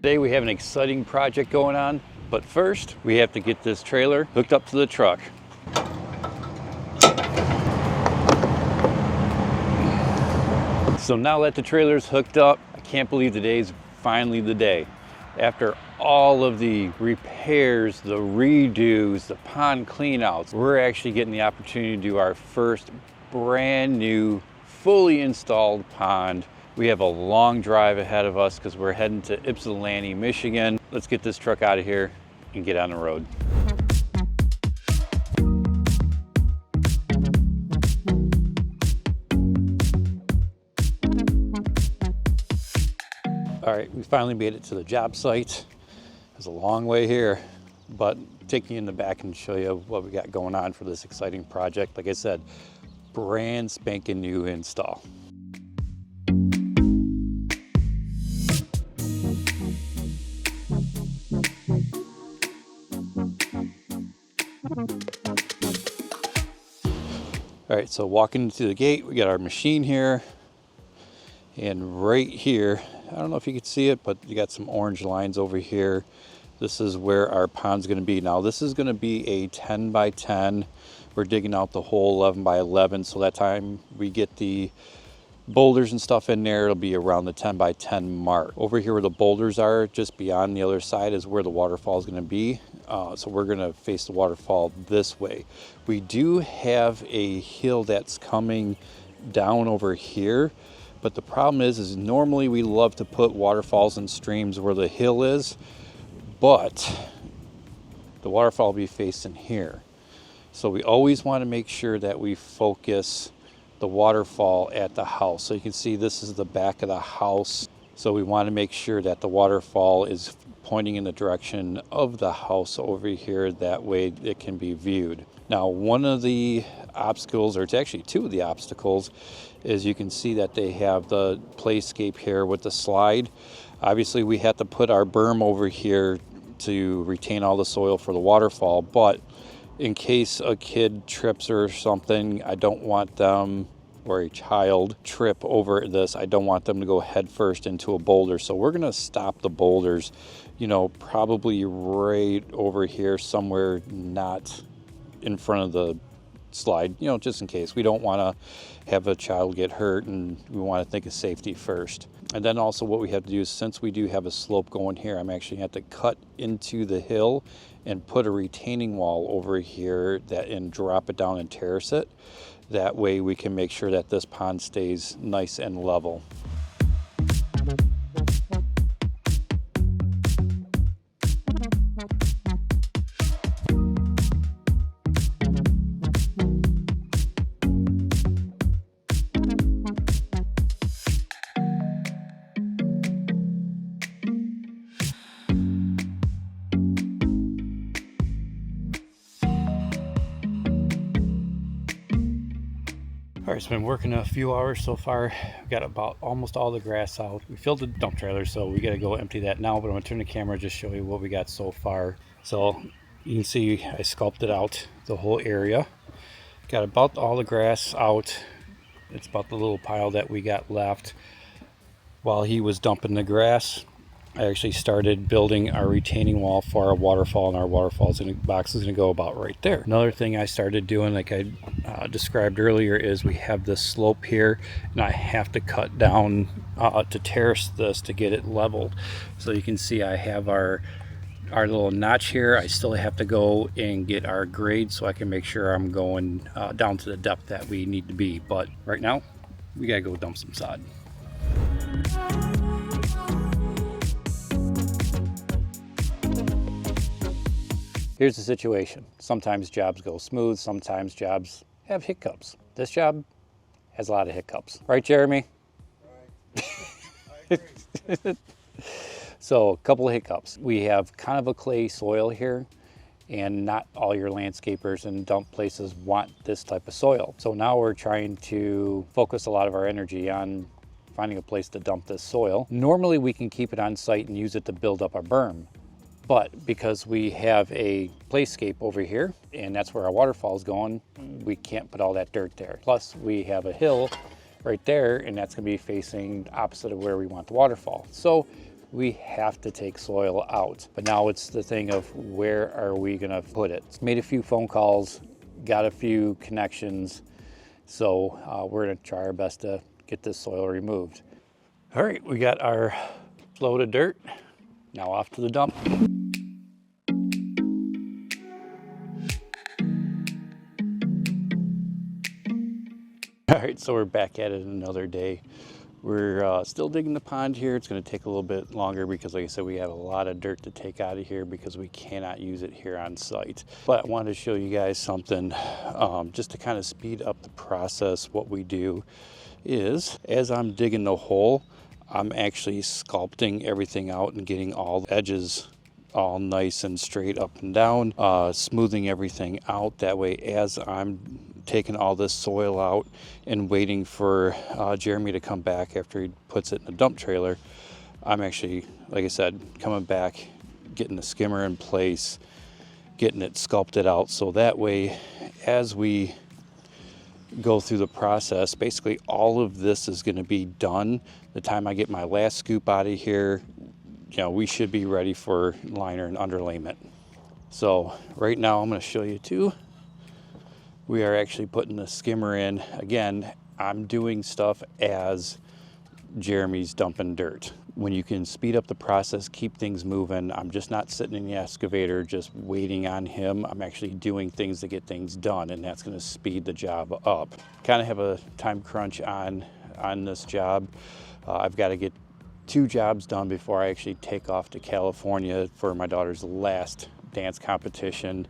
Today we have an exciting project going on, but first we have to get this trailer hooked up to the truck. So now that the trailer's hooked up, I can't believe today's finally the day. After all of the repairs, the redos, the pond cleanouts, we're actually getting the opportunity to do our first brand new, fully installed pond. We have a long drive ahead of us because we're heading to Ypsilanti, Michigan. Let's get this truck out of here and get on the road. All right, we finally made it to the job site. It's a long way here, but take you in the back and show you what we got going on for this exciting project. Like I said, brand spanking new install. All right, so walking into the gate, we got our machine here. And right here, I don't know if you can see it, but you got some orange lines over here. This is where our pond's gonna be. Now this is gonna be a 10 by 10. We're digging out the whole 11 by 11. So that time we get the boulders and stuff in there, it'll be around the 10 by 10 mark. Over here where the boulders are, just beyond the other side is where the waterfall is gonna be. So we're gonna face the waterfall this way. We do have a hill that's coming down over here, but the problem is normally we love to put waterfalls and streams where the hill is, but the waterfall will be facing here. So we always wanna make sure that we focus the waterfall at the house. So you can see this is the back of the house. So we want to make sure that the waterfall is pointing in the direction of the house over here. That way it can be viewed. Now, one of the obstacles, or it's actually two of the obstacles, is you can see that they have the playscape here with the slide. Obviously, we had to put our berm over here to retain all the soil for the waterfall, but in case a kid trips or something, I don't want them, or a child, trip over this. I don't want them to go head first into a boulder. So we're gonna stop the boulders, you know, probably right over here somewhere, not in front of the slide, you know, just in case. We don't wanna have a child get hurt, and we wanna think of safety first. And then also what we have to do is, since we do have a slope going here, I'm actually gonna have to cut into the hill and put a retaining wall over here and drop it down and terrace it. That way we can make sure that this pond stays nice and level. All right, so been working a few hours so far. We got about almost all the grass out. We filled the dump trailer, so we got to go empty that now, but I'm gonna turn the camera and just show you what we got so far. So you can see I sculpted out the whole area. Got about all the grass out. It's about the little pile that we got left. While he was dumping the grass, I actually started building our retaining wall for our waterfall, and our waterfall box is going to go about right there. Another thing I started doing, like I described earlier, is we have this slope here, and I have to cut down to terrace this to get it leveled. So you can see I have our little notch here. I still have to go and get our grade so I can make sure I'm going down to the depth that we need to be. But right now, we got to go dump some sod. Here's the situation. Sometimes jobs go smooth, sometimes jobs have hiccups. This job has a lot of hiccups. Right, Jeremy? Right. So a couple of hiccups. We have kind of a clay soil here, and not all your landscapers and dump places want this type of soil. So now we're trying to focus a lot of our energy on finding a place to dump this soil. Normally we can keep it on site and use it to build up our berm. But because we have a playscape over here, and that's where our waterfall is going, we can't put all that dirt there. Plus, we have a hill right there, and that's gonna be facing opposite of where we want the waterfall. So we have to take soil out. But now it's the thing of where are we gonna put it? Made a few phone calls, got a few connections, so we're gonna try our best to get this soil removed. All right, we got our load of dirt. Now off to the dump. All right, so we're back at it another day. We're still digging the pond here. It's going to take a little bit longer because, like I said, we have a lot of dirt to take out of here because we cannot use it here on site. But I wanted to show you guys something just to kind of speed up the process. What we do is, as I'm digging the hole, I'm actually sculpting everything out and getting all the edges all nice and straight up and down, smoothing everything out. That way, as I'm taking all this soil out and waiting for Jeremy to come back after he puts it in the dump trailer, I'm actually, like I said, coming back, getting the skimmer in place, getting it sculpted out. So that way, as we go through the process, basically all of this is going to be done. The time I get my last scoop out of here, you know, we should be ready for liner and underlayment. So right now I'm going to show you too. We are actually putting the skimmer in. Again, I'm doing stuff as Jeremy's dumping dirt. When you can speed up the process, keep things moving, I'm just not sitting in the excavator just waiting on him. I'm actually doing things to get things done, and that's going to speed the job up. Kind of have a time crunch on this job. I've got to get 2 jobs done before I actually take off to California for my daughter's last dance competition.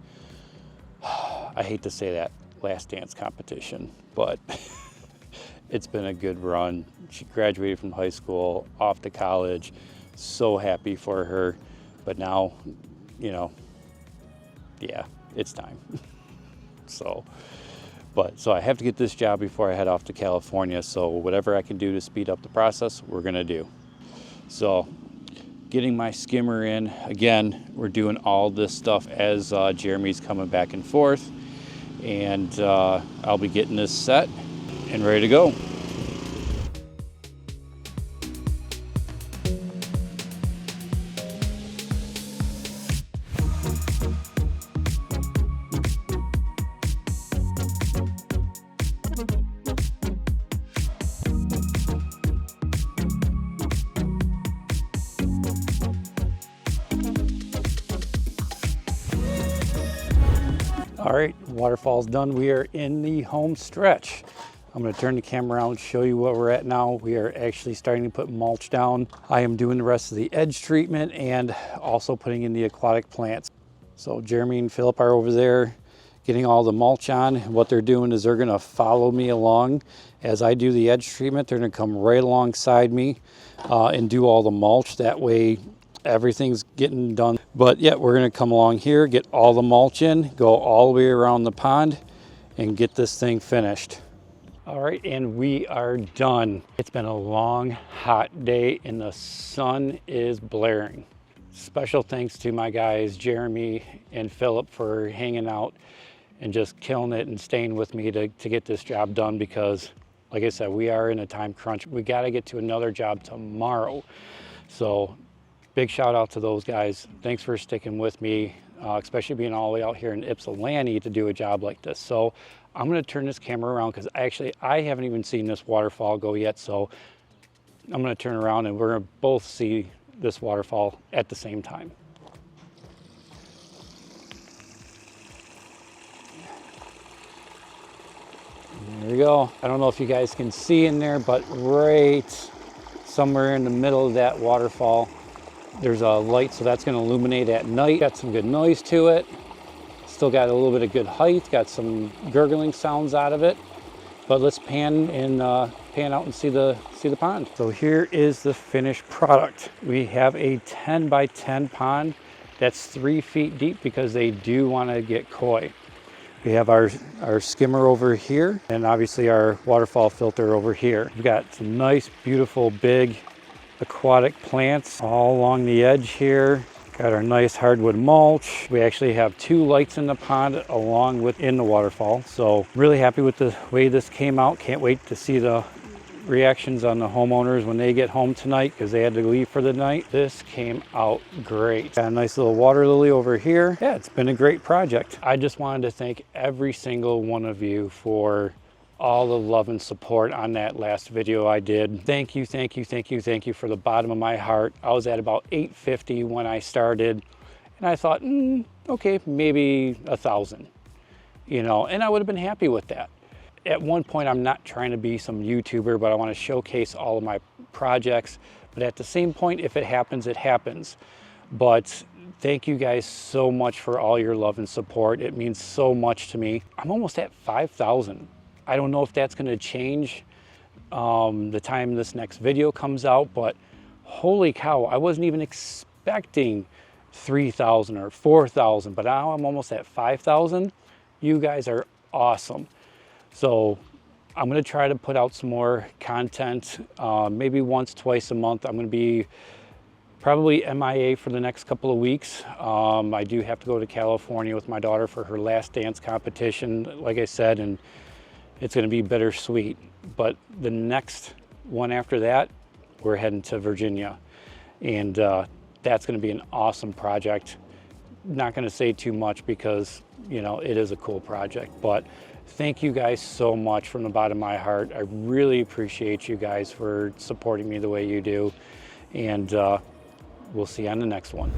I hate to say that, last dance competition, but it's been a good run. She graduated from high school, off to college, so happy for her. But now, you know, yeah, it's time. So I have to get this job before I head off to California. So whatever I can do to speed up the process, we're gonna do. So getting my skimmer in, again, we're doing all this stuff as Jeremy's coming back and forth. And I'll be getting this set and ready to go. All right, waterfall's done. We are in the home stretch. I'm going to turn the camera around and show you where we're at now. We are actually starting to put mulch down. I am doing the rest of the edge treatment and also putting in the aquatic plants. So Jeremy and Philip are over there getting all the mulch on. What they're doing is they're going to follow me along as I do the edge treatment. They're going to come right alongside me and do all the mulch. That way everything's getting done. But yeah, we're going to come along here, get all the mulch in, go all the way around the pond and get this thing finished. All right, and we are done. It's been a long, hot day and the sun is blaring. Special thanks to my guys, Jeremy and Philip, for hanging out and just killing it and staying with me to get this job done because, like I said, we are in a time crunch. We got to get to another job tomorrow. So big shout out to those guys. Thanks for sticking with me, especially being all the way out here in Ypsilanti to do a job like this. So I'm going to turn this camera around because actually I haven't even seen this waterfall go yet. So I'm going to turn around and we're going to both see this waterfall at the same time. There we go. I don't know if you guys can see in there, but right somewhere in the middle of that waterfall, there's a light, so that's going to illuminate at night. Got some good noise to it. Still got a little bit of good height. Got some gurgling sounds out of it. But let's pan out and see the pond. So here is the finished product. We have a 10 by 10 pond that's 3 feet deep because they do want to get koi. We have our skimmer over here and obviously our waterfall filter over here. We've got some nice, beautiful, big aquatic plants all along the edge here. Got our nice hardwood mulch. We actually have 2 lights in the pond along with in the waterfall. So really happy with the way this came out. Can't wait to see the reactions on the homeowners when they get home tonight because they had to leave for the night. This came out great. Got a nice little water lily over here. Yeah, it's been a great project. I just wanted to thank every single one of you for all the love and support on that last video I did. Thank you, thank you, thank you, thank you from the bottom of my heart. I was at about 850 when I started, and I thought, okay, maybe 1,000, you know, and I would have been happy with that. At one point, I'm not trying to be some YouTuber, but I want to showcase all of my projects. But at the same point, if it happens, it happens. But thank you guys so much for all your love and support. It means so much to me. I'm almost at 5,000. I don't know if that's going to change the time this next video comes out, but holy cow, I wasn't even expecting 3,000 or 4,000, but now I'm almost at 5,000. You guys are awesome. So I'm going to try to put out some more content, maybe once, twice a month. I'm going to be probably MIA for the next couple of weeks. I do have to go to California with my daughter for her last dance competition, like I said, and it's going to be bittersweet. But the next one after that, we're heading to Virginia. And that's going to be an awesome project. Not going to say too much because, you know, it is a cool project. But thank you guys so much from the bottom of my heart. I really appreciate you guys for supporting me the way you do. And we'll see you on the next one.